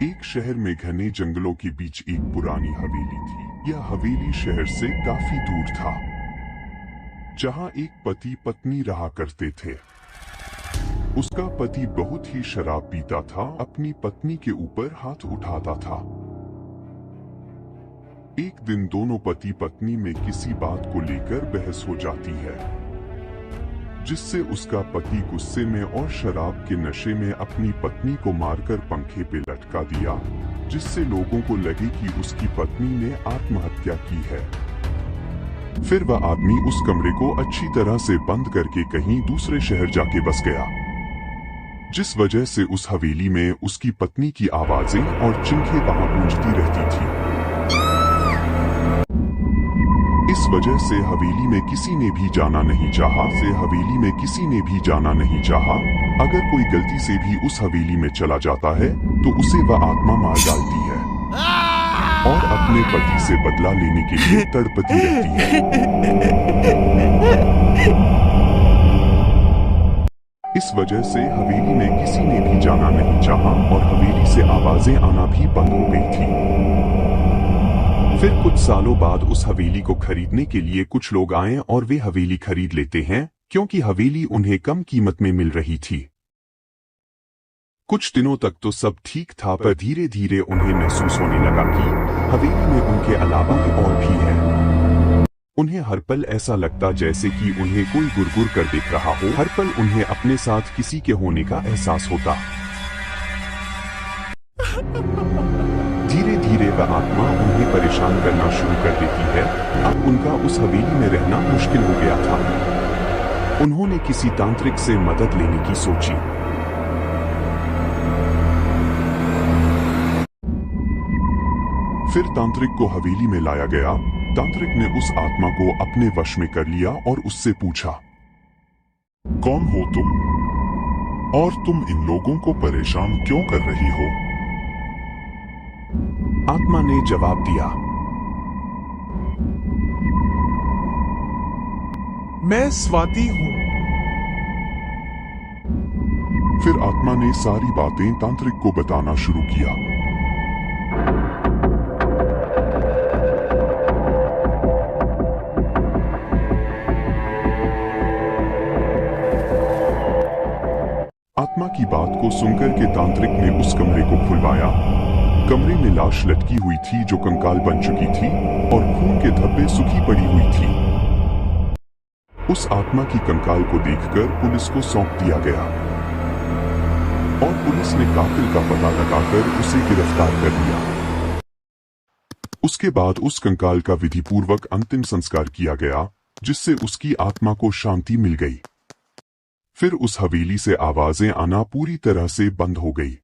एक शहर में घने जंगलों के बीच एक पुरानी हवेली थी। यह हवेली शहर से काफी दूर था, जहां एक पति पत्नी रहा करते थे। उसका पति बहुत ही शराब पीता था, अपनी पत्नी के ऊपर हाथ उठाता था। एक दिन दोनों पति पत्नी में किसी बात को लेकर बहस हो जाती है, जिससे उसका पति गुस्से में और शराब के नशे में अपनी पत्नी को मारकर पंखे पे लटका दिया, जिससे लोगों को लगे कि उसकी पत्नी ने आत्महत्या की है। फिर वह आदमी उस कमरे को अच्छी तरह से बंद करके कहीं दूसरे शहर जाके बस गया, जिस वजह से उस हवेली में उसकी पत्नी की आवाजें और चिंखें वहां गूंजती रहती थी। इस वजह से हवेली में किसी ने भी जाना नहीं चाहा। अगर कोई गलती से भी उस हवेली में चला जाता है तो उसे वह आत्मा मार डालती है और अपने पति से बदला लेने के लिए तड़पती रहती है। इस वजह से हवेली में किसी ने भी जाना नहीं चाहा और हवेली से आवाजें आना भी बंद हो गई थी। फिर कुछ सालों बाद उस हवेली को खरीदने के लिए कुछ लोग आए और वे हवेली खरीद लेते हैं, क्योंकि हवेली उन्हें कम कीमत में मिल रही थी। कुछ दिनों तक तो सब ठीक था, पर धीरे धीरे उन्हें महसूस होने लगा कि हवेली में उनके अलावा और भी है। उन्हें हर पल ऐसा लगता जैसे कि उन्हें कोई गुरगुर कर देख रहा हो। हर पल उन्हें अपने साथ किसी के होने का एहसास होता। धीरे धीरे वह आत्मा उन्हें परेशान करना शुरू कर देती है। अब उनका उस हवेली में रहना मुश्किल हो गया था। उन्होंने किसी तांत्रिक से मदद लेने की सोची। फिर तांत्रिक को हवेली में लाया गया। तांत्रिक ने उस आत्मा को अपने वश में कर लिया और उससे पूछा, कौन हो तुम और तुम इन लोगों को परेशान क्यों कर रही हो? आत्मा ने जवाब दिया, मैं स्वाति हूं। फिर आत्मा ने सारी बातें तांत्रिक को बताना शुरू किया। आत्मा की बात को सुनकर के तांत्रिक ने उस कमरे को खुलवाया। कमरे में लाश लटकी हुई थी जो कंकाल बन चुकी थी और खून के धब्बे सूखी पड़ी हुई थी। उस आत्मा की कंकाल को देखकर पुलिस को सौंप दिया गया और पुलिस ने कातिल का पता लगाकर उसे गिरफ्तार कर लिया। उसके बाद उस कंकाल का विधिपूर्वक अंतिम संस्कार किया गया, जिससे उसकी आत्मा को शांति मिल गई। फिर उस हवेली से आवाजें आना पूरी तरह से बंद हो गई।